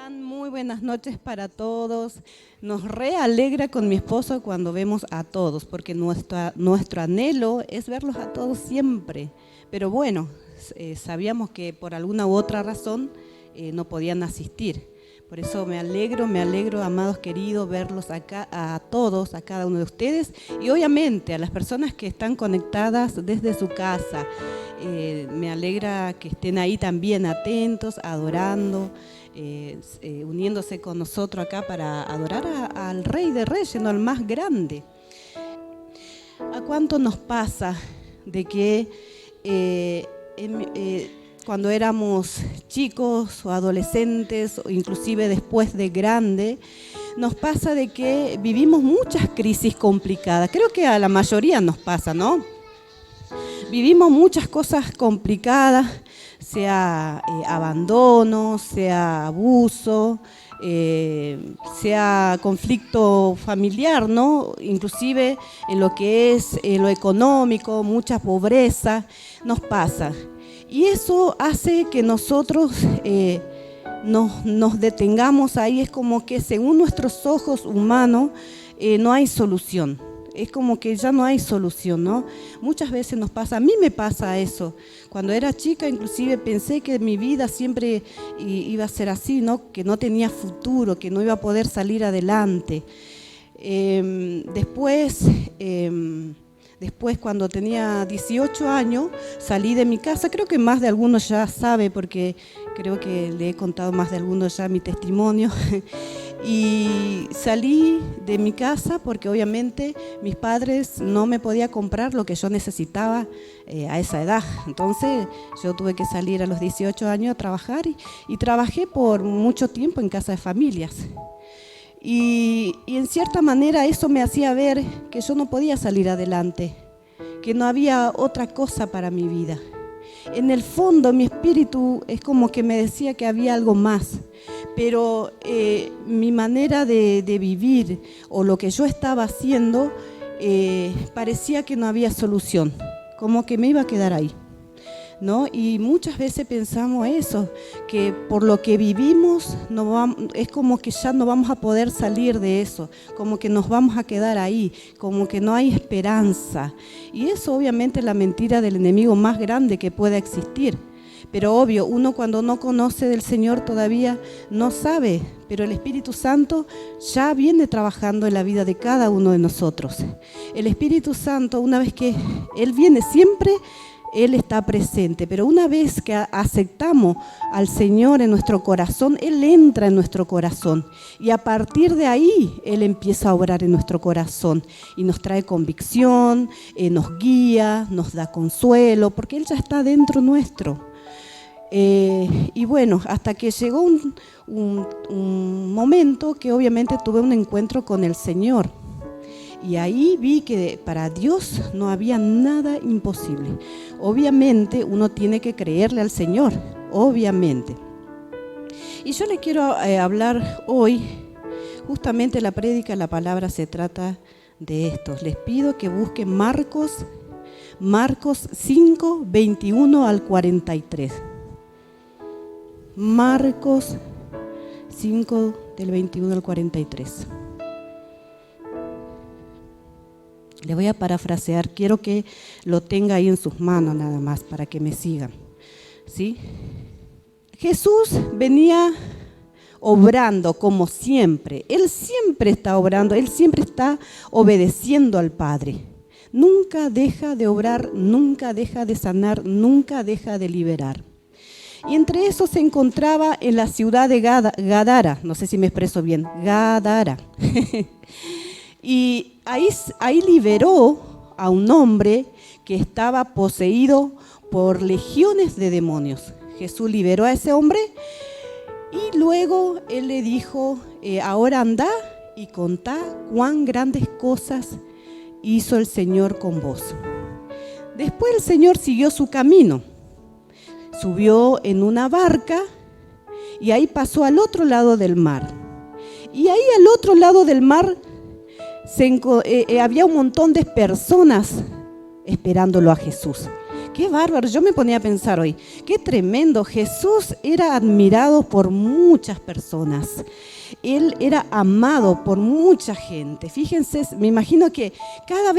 están? Muy buenas noches para todos. Nos realegra con mi esposo cuando vemos a todos, porque nuestro anhelo es verlos a todos siempre. Pero bueno, sabíamos que por alguna u otra razón no podían asistir. Por eso me alegro, amados queridos, verlos acá, a todos, a cada uno de ustedes y obviamente a las personas que están conectadas desde su casa. Me alegra que estén ahí también atentos, adorando, uniéndose con nosotros acá para adorar al Rey de Reyes, no al más grande. ¿A cuánto nos pasa de que cuando éramos chicos o adolescentes o inclusive después de grande, nos pasa de que vivimos muchas crisis complicadas? Creo que a la mayoría nos pasa, ¿no? Vivimos muchas cosas complicadas, sea abandono, sea abuso, sea conflicto familiar, ¿no? Inclusive en lo que es lo económico, mucha pobreza, nos pasa. Y eso hace que nosotros nos detengamos ahí. Es como que según nuestros ojos humanos no hay solución. Es como que ya no hay solución, ¿no? Muchas veces nos pasa, a mí me pasa eso. Cuando era chica inclusive pensé que mi vida siempre iba a ser así, ¿no? Que no tenía futuro, que no iba a poder salir adelante. Después, cuando tenía 18 años, salí de mi casa. Creo que más de algunos ya sabe, porque creo que le he contado más de algunos ya mi testimonio. Y salí de mi casa porque obviamente mis padres no me podían comprar lo que yo necesitaba a esa edad. Entonces yo tuve que salir a los 18 años a trabajar y trabajé por mucho tiempo en casa de familias. Y en cierta manera eso me hacía ver que yo no podía salir adelante, que no había otra cosa para mi vida. En el fondo mi espíritu es como que me decía que había algo más, pero mi manera de vivir o lo que yo estaba haciendo parecía que no había solución, como que me iba a quedar ahí, ¿no? Y muchas veces pensamos eso, que por lo que vivimos es como que ya no vamos a poder salir de eso, como que nos vamos a quedar ahí, como que no hay esperanza. Y eso obviamente es la mentira del enemigo más grande que pueda existir. Pero obvio, uno cuando no conoce del Señor todavía no sabe, pero el Espíritu Santo ya viene trabajando en la vida de cada uno de nosotros. El Espíritu Santo, una vez que Él viene siempre, Él está presente, pero una vez que aceptamos al Señor en nuestro corazón, Él entra en nuestro corazón y a partir de ahí Él empieza a obrar en nuestro corazón y nos trae convicción, nos guía, nos da consuelo, porque Él ya está dentro nuestro. Y bueno, hasta que llegó un momento que obviamente tuve un encuentro con el Señor. Y ahí vi que para Dios no había nada imposible. Obviamente uno tiene que creerle al Señor, obviamente. Y yo le quiero hablar hoy, justamente la prédica, la palabra se trata de esto. Les pido que busquen Marcos 5, 21 al 43. Marcos 5, del 21 al 43. Le voy a parafrasear, quiero que lo tenga ahí en sus manos nada más para que me sigan, ¿sí? Jesús venía obrando como siempre, Él siempre está obrando, Él siempre está obedeciendo al Padre. Nunca deja de obrar, nunca deja de sanar, nunca deja de liberar. Y entre eso se encontraba en la ciudad de Gadara, no sé si me expreso bien, Gadara. Y ahí liberó a un hombre que estaba poseído por legiones de demonios. Jesús liberó a ese hombre y luego Él le dijo, ahora anda y contá cuán grandes cosas hizo el Señor con vos. Después el Señor siguió su camino, subió en una barca y ahí pasó al otro lado del mar. Y ahí al otro lado del mar había un montón de personas esperándolo a Jesús, Qué bárbaro, yo me ponía a pensar hoy, qué tremendo. Jesús era admirado por muchas personas. Él era amado por mucha gente. Fíjense, me imagino que cada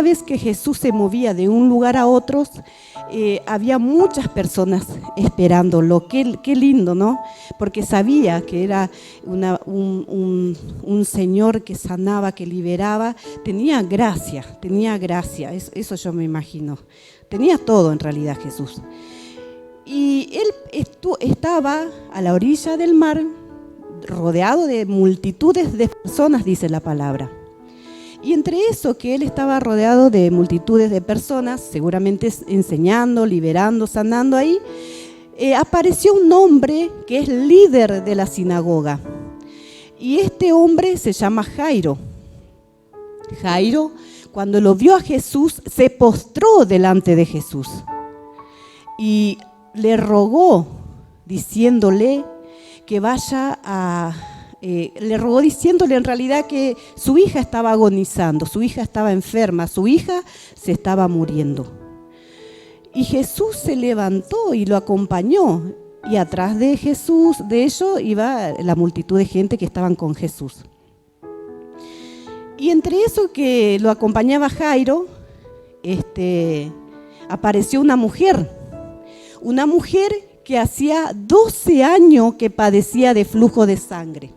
vez que Jesús se movía de un lugar a otro, había muchas personas esperándolo. Qué lindo, ¿no? Porque sabía que era un Señor que sanaba, que liberaba. Tenía gracia. Eso yo me imagino. Tenía todo en realidad Jesús. Y él estaba a la orilla del mar, rodeado de multitudes de personas, dice la palabra. Y entre eso que él estaba rodeado de multitudes de personas, seguramente enseñando, liberando, sanando ahí, apareció un hombre que es líder de la sinagoga. Y este hombre se llama Jairo. Jairo, cuando lo vio a Jesús, se postró delante de Jesús y le rogó, diciéndole que le rogó diciéndole en realidad que su hija estaba agonizando, su hija estaba enferma, su hija se estaba muriendo. Y Jesús se levantó y lo acompañó, y atrás de Jesús, de ello, iba la multitud de gente que estaban con Jesús. Y entre eso que lo acompañaba Jairo, apareció una mujer que hacía 12 años que padecía de flujo de sangre.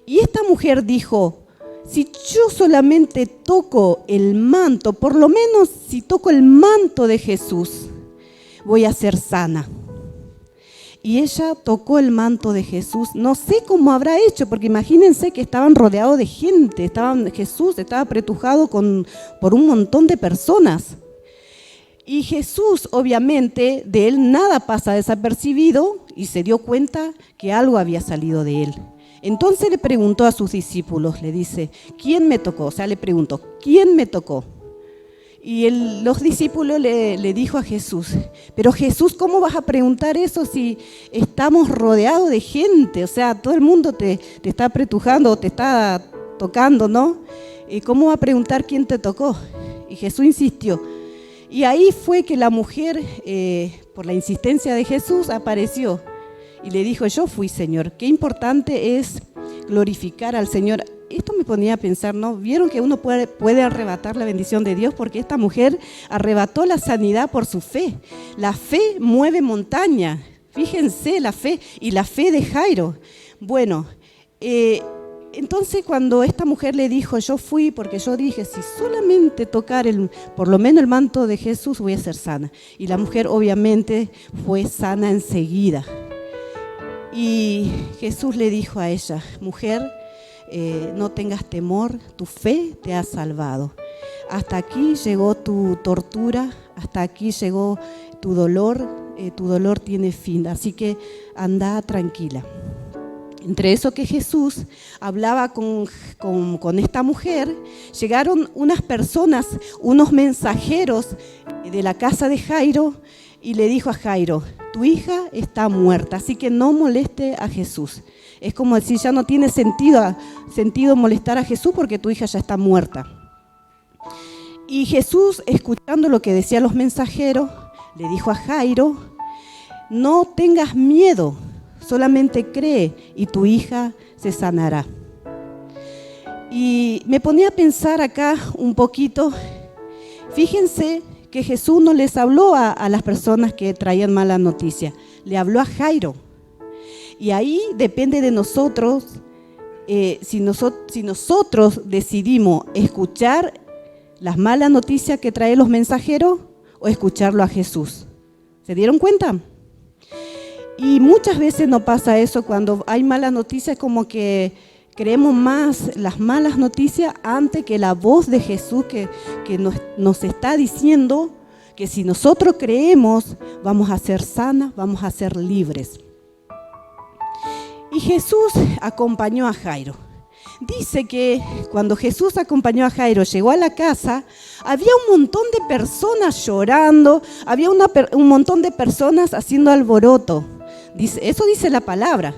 Y esta mujer dijo, si yo solamente toco el manto, por lo menos si toco el manto de Jesús, voy a ser sana. Y ella tocó el manto de Jesús. No sé cómo habrá hecho, porque imagínense que estaban rodeados de gente, Jesús estaba apretujado por un montón de personas. Y Jesús, obviamente, de él nada pasa desapercibido y se dio cuenta que algo había salido de él. Entonces le preguntó a sus discípulos, le dice, ¿quién me tocó? O sea, le preguntó, ¿quién me tocó? Y los discípulos le dijo a Jesús, pero Jesús, ¿cómo vas a preguntar eso si estamos rodeados de gente? O sea, todo el mundo te está apretujando, te está tocando, ¿no? ¿Cómo va a preguntar quién te tocó? Y Jesús insistió. Y ahí fue que la mujer, por la insistencia de Jesús, apareció y le dijo, yo fui, Señor. Qué importante es glorificar al Señor. Esto me ponía a pensar, ¿no? Vieron que uno puede arrebatar la bendición de Dios, porque esta mujer arrebató la sanidad por su fe. La fe mueve montaña. Fíjense la fe y la fe de Jairo. Bueno, entonces cuando esta mujer le dijo, yo fui porque yo dije, si solamente tocar por lo menos el manto de Jesús voy a ser sana. Y la mujer obviamente fue sana enseguida. Y Jesús le dijo a ella, mujer, no tengas temor, tu fe te ha salvado. Hasta aquí llegó tu tortura, hasta aquí llegó tu dolor tiene fin, así que anda tranquila. Entre eso que Jesús hablaba con esta mujer, llegaron unas personas, unos mensajeros de la casa de Jairo, y le dijo a Jairo, tu hija está muerta, así que no moleste a Jesús. Es como decir, ya no tiene sentido molestar a Jesús porque tu hija ya está muerta. Y Jesús, escuchando lo que decían los mensajeros, le dijo a Jairo, no tengas miedo, solamente cree y tu hija se sanará. Y me ponía a pensar acá un poquito, fíjense que Jesús no les habló a las personas que traían mala noticia, le habló a Jairo. Y ahí depende de nosotros, si nosotros decidimos escuchar las malas noticias que traen los mensajeros o escucharlo a Jesús. ¿Se dieron cuenta? Y muchas veces nos pasa eso cuando hay malas noticias, como que creemos más las malas noticias antes que la voz de Jesús que nos está diciendo que si nosotros creemos vamos a ser sanas, vamos a ser libres. Y Jesús acompañó a Jairo. Dice que cuando Jesús acompañó a Jairo, llegó a la casa, había un montón de personas llorando, había un montón de personas haciendo alboroto. Eso dice la palabra.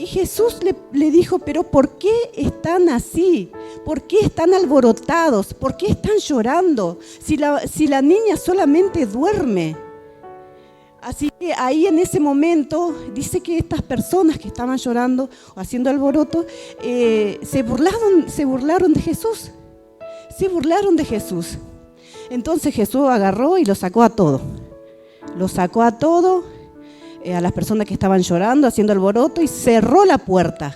Y Jesús le dijo, pero ¿por qué están así? ¿Por qué están alborotados? ¿Por qué están llorando? Si la niña solamente duerme. Así que ahí en ese momento dice que estas personas que estaban llorando o haciendo alboroto se burlaron de Jesús. Se burlaron de Jesús. Entonces Jesús agarró y lo sacó a todo. Lo sacó a todo, a las personas que estaban llorando, haciendo alboroto, y cerró la puerta.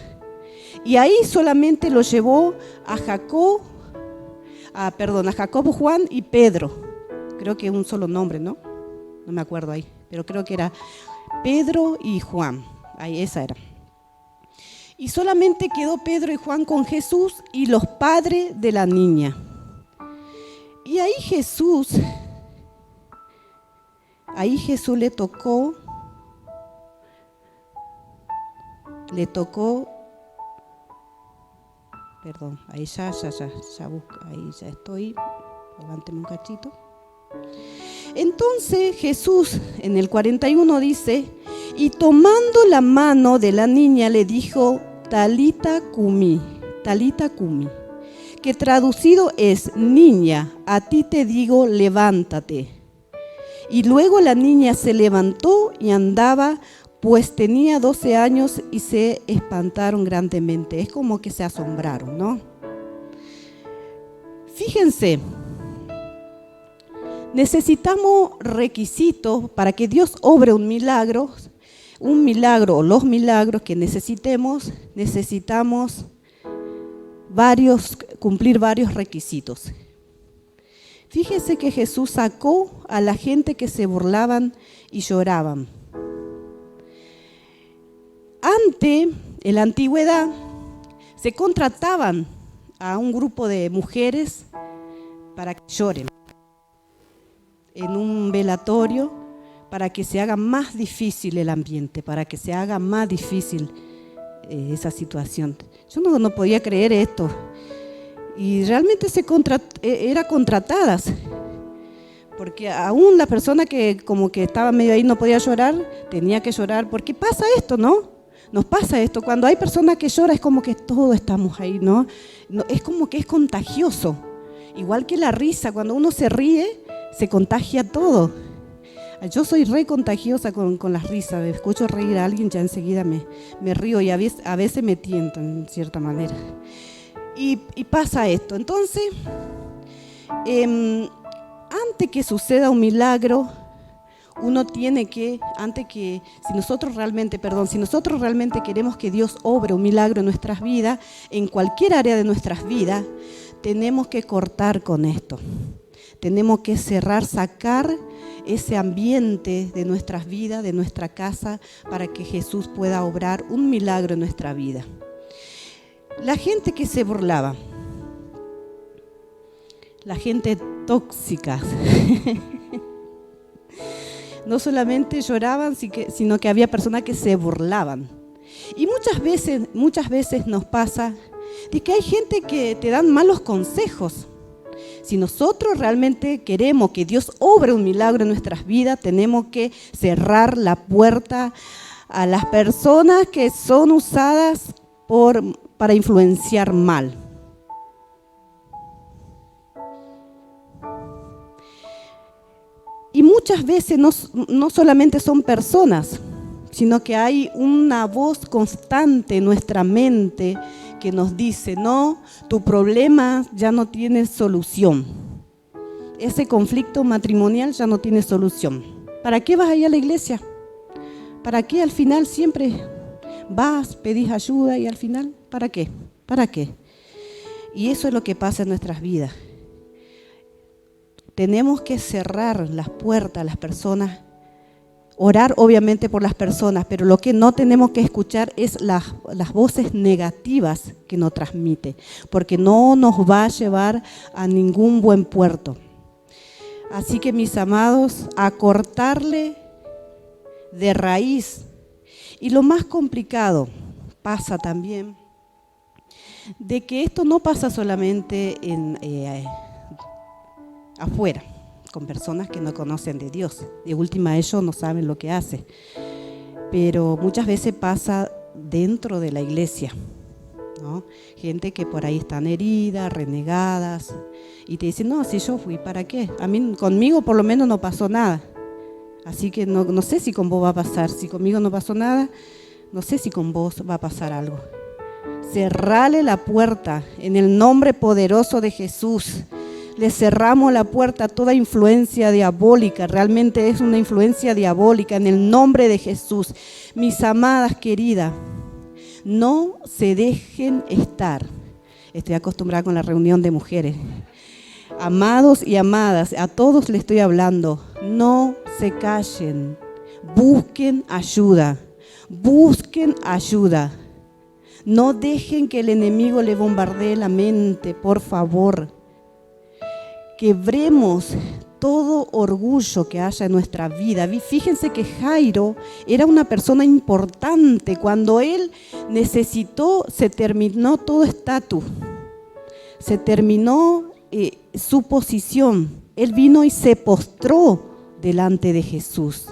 Y ahí solamente lo llevó a Jacobo, Juan y Pedro. Creo que un solo nombre, ¿no? No me acuerdo ahí, pero creo que era Pedro y Juan. Ahí, esa era. Y solamente quedó Pedro y Juan con Jesús y los padres de la niña. Y ahí Jesús le tocó, perdón, ahí ya busco, ahí ya estoy, levánteme un cachito. Entonces Jesús en el 41 dice, y tomando la mano de la niña le dijo, Talita cumi, que traducido es, niña, a ti te digo, levántate. Y luego la niña se levantó y andaba, pues tenía 12 años, y se espantaron grandemente. Es como que se asombraron, ¿no? Fíjense, necesitamos requisitos para que Dios obre un milagro o los milagros que necesitamos cumplir varios requisitos. Fíjese que Jesús sacó a la gente que se burlaban y lloraban. Antes, en la antigüedad, se contrataban a un grupo de mujeres para que lloren en un velatorio, para que se haga más difícil el ambiente, para que se haga más difícil esa situación. Yo no podía creer esto. Y realmente eran contratadas, porque aún la persona que como que estaba medio ahí no podía llorar, tenía que llorar, porque pasa esto, ¿no? Nos pasa esto, cuando hay personas que lloran es como que todos estamos ahí, ¿no? Es como que es contagioso, igual que la risa, cuando uno se ríe, se contagia todo. Yo soy re contagiosa con las risas, escucho reír a alguien, ya enseguida me río y a veces me tiento en cierta manera. Y pasa esto. Entonces, antes que suceda un milagro, uno tiene que, si nosotros realmente queremos que Dios obre un milagro en nuestras vidas, en cualquier área de nuestras vidas, tenemos que cortar con esto. Tenemos que cerrar, sacar ese ambiente de nuestras vidas, de nuestra casa, para que Jesús pueda obrar un milagro en nuestra vida. La gente que se burlaba, la gente tóxica, no solamente lloraban, sino que había personas que se burlaban. Y muchas veces nos pasa de que hay gente que te dan malos consejos. Si nosotros realmente queremos que Dios obre un milagro en nuestras vidas, tenemos que cerrar la puerta a las personas que son usadas para influenciar mal. Y muchas veces no solamente son personas, sino que hay una voz constante en nuestra mente que nos dice, no, tu problema ya no tiene solución. Ese conflicto matrimonial ya no tiene solución. ¿Para qué vas a ir a la iglesia? ¿Para qué al final siempre vas, pedís ayuda y al final, ¿para qué? ¿Para qué? Y eso es lo que pasa en nuestras vidas. Tenemos que cerrar las puertas a las personas, orar obviamente por las personas, pero lo que no tenemos que escuchar es las voces negativas que nos transmite, porque no nos va a llevar a ningún buen puerto. Así que mis amados, a cortarle de raíz. Y lo más complicado pasa también de que esto no pasa solamente afuera, con personas que no conocen de Dios. De última, ellos no saben lo que hacen. Pero muchas veces pasa dentro de la iglesia, ¿no? Gente que por ahí están heridas, renegadas, y te dicen, no, si yo fui, ¿para qué? A mí, conmigo por lo menos no pasó nada, así que no sé si con vos va a pasar. Si conmigo no pasó nada, no sé si con vos va a pasar algo. Cerrale la puerta en el nombre poderoso de Jesús. Le cerramos la puerta a toda influencia diabólica. Realmente es una influencia diabólica en el nombre de Jesús. Mis amadas queridas, no se dejen estar. Estoy acostumbrada con la reunión de mujeres. Amados y amadas, a todos les estoy hablando. No se callen. Busquen ayuda. Busquen ayuda. No dejen que el enemigo le bombardee la mente, por favor. Quebremos todo orgullo que haya en nuestra vida. Fíjense que Jairo era una persona importante. Cuando él necesitó, se terminó todo estatus. Se terminó su posición. Él vino y se postró delante de Jesús.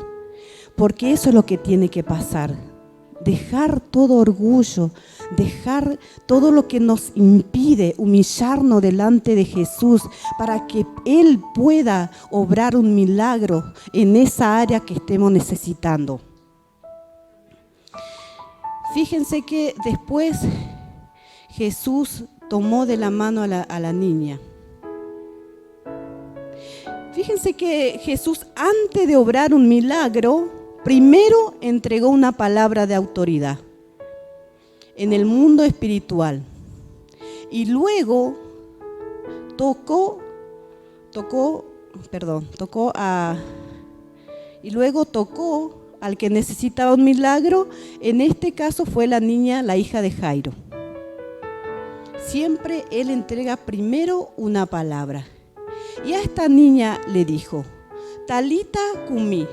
Porque eso es lo que tiene que pasar. Dejar todo orgullo, dejar todo lo que nos impide humillarnos delante de Jesús para que Él pueda obrar un milagro en esa área que estemos necesitando. Fíjense que después Jesús tomó de la mano a la niña. Fíjense que Jesús, antes de obrar un milagro, primero entregó una palabra de autoridad en el mundo espiritual y luego tocó al que necesitaba un milagro. En este caso fue la niña, la hija de Jairo. Siempre él entrega primero una palabra. Y a esta niña le dijo, Talita cumi.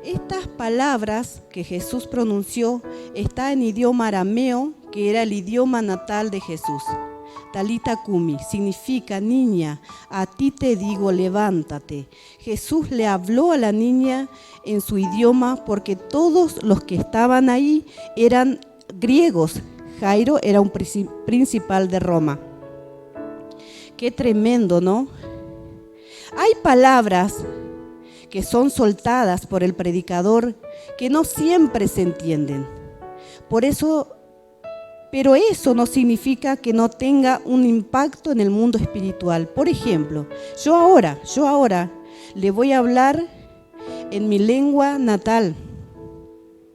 Estas palabras que Jesús pronunció están en idioma arameo, que era el idioma natal de Jesús. Talita cumi significa, niña, a ti te digo, levántate. Jesús le habló a la niña en su idioma porque todos los que estaban ahí eran griegos. Jairo era un principal de Roma. Qué tremendo, ¿no? Hay palabras que son soltadas por el predicador que no siempre se entienden. Pero eso no significa que no tenga un impacto en el mundo espiritual. Por ejemplo, yo ahora le voy a hablar en mi lengua natal,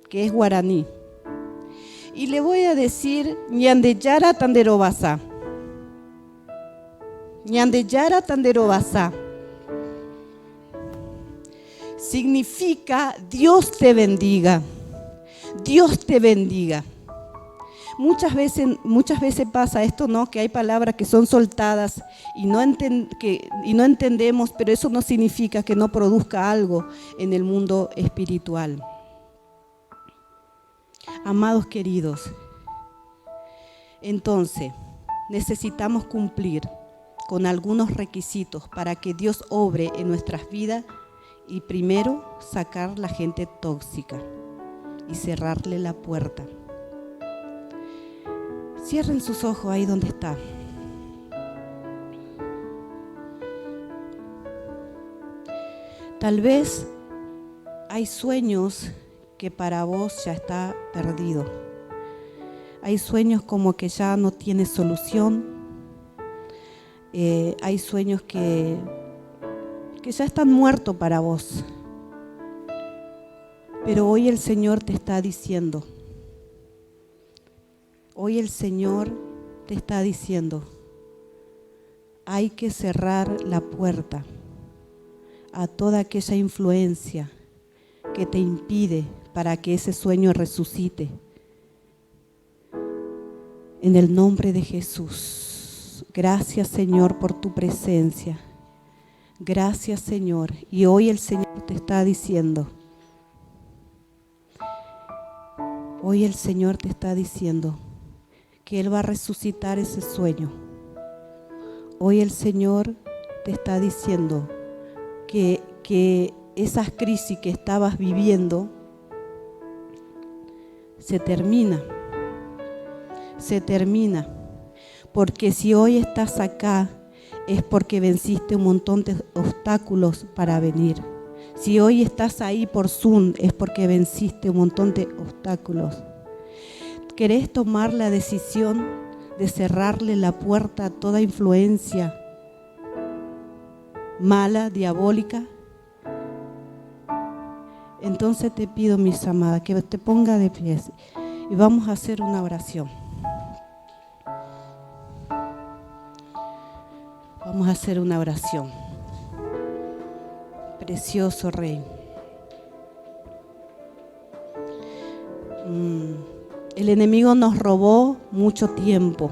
que es guaraní. Y le voy a decir, ñandeyara tanderobasa. Ñandeyara tanderobasa. Significa Dios te bendiga. Dios te bendiga. Muchas veces pasa esto, ¿no? Que hay palabras que son soltadas y no entendemos, pero eso no significa que no produzca algo en el mundo espiritual. Amados queridos, entonces necesitamos cumplir con algunos requisitos para que Dios obre en nuestras vidas. Y primero, sacar la gente tóxica y cerrarle la puerta. Cierren sus ojos ahí donde está. Tal vez hay sueños que para vos ya está perdido. Hay sueños como que ya no tiene solución. Hay sueños que ya están muertos para vos. Pero hoy el Señor te está diciendo, hay que cerrar la puerta a toda aquella influencia que te impide para que ese sueño resucite. En el nombre de Jesús, gracias Señor por tu presencia. Gracias Señor. Y hoy el Señor te está diciendo, que Él va a resucitar ese sueño. Hoy el Señor te está diciendo que esas crisis que estabas viviendo se termina. Se termina. Porque si hoy estás acá, es porque venciste un montón de obstáculos para venir. Si hoy estás ahí por Zoom, es porque venciste un montón de obstáculos. ¿Querés tomar la decisión de cerrarle la puerta a toda influencia mala, diabólica? Entonces te pido, mis amadas, que te ponga de pies y vamos a hacer una oración. Vamos a hacer una oración. Precioso Rey. El enemigo nos robó mucho tiempo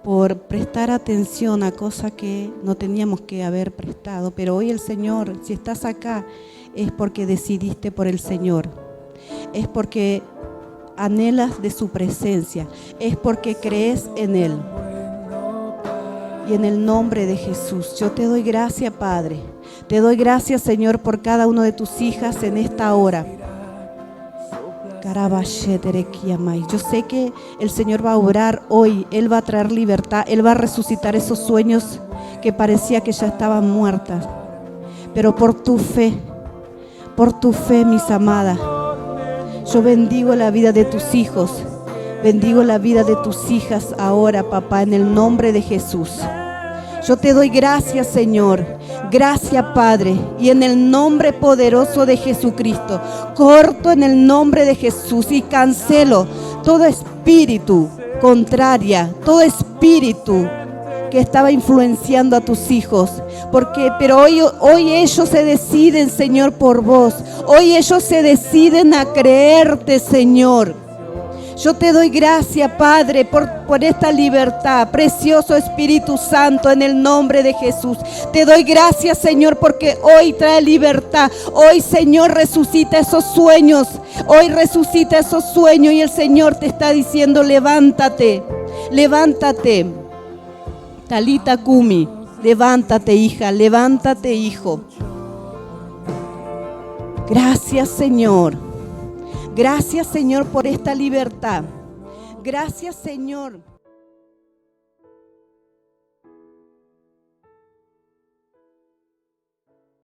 por prestar atención a cosas que no teníamos que haber prestado. Pero hoy el Señor, si estás acá, es porque decidiste por el Señor. Es porque anhelas de su presencia. Es porque crees en Él. Y en el nombre de Jesús, yo te doy gracias, Padre. Te doy gracias, Señor, por cada una de tus hijas en esta hora. Yo sé que el Señor va a obrar hoy. Él va a traer libertad. Él va a resucitar esos sueños que parecía que ya estaban muertas. Pero por tu fe, mis amadas, yo bendigo la vida de tus hijos. Bendigo la vida de tus hijas ahora, papá, en el nombre de Jesús. Yo te doy gracias, Señor. Gracias, Padre. Y en el nombre poderoso de Jesucristo, corto en el nombre de Jesús y cancelo todo espíritu contraria, todo espíritu que estaba influenciando a tus hijos. Pero hoy ellos se deciden, Señor, por vos. Hoy ellos se deciden a creerte, Señor. Yo te doy gracias, Padre, por esta libertad. Precioso Espíritu Santo, en el nombre de Jesús. Te doy gracias, Señor, porque hoy trae libertad. Hoy, Señor, resucita esos sueños. Hoy resucita esos sueños y el Señor te está diciendo, levántate, levántate. Talita Kumi, levántate, hija, levántate, hijo. Gracias, Señor. Gracias, Señor, por esta libertad. Gracias, Señor.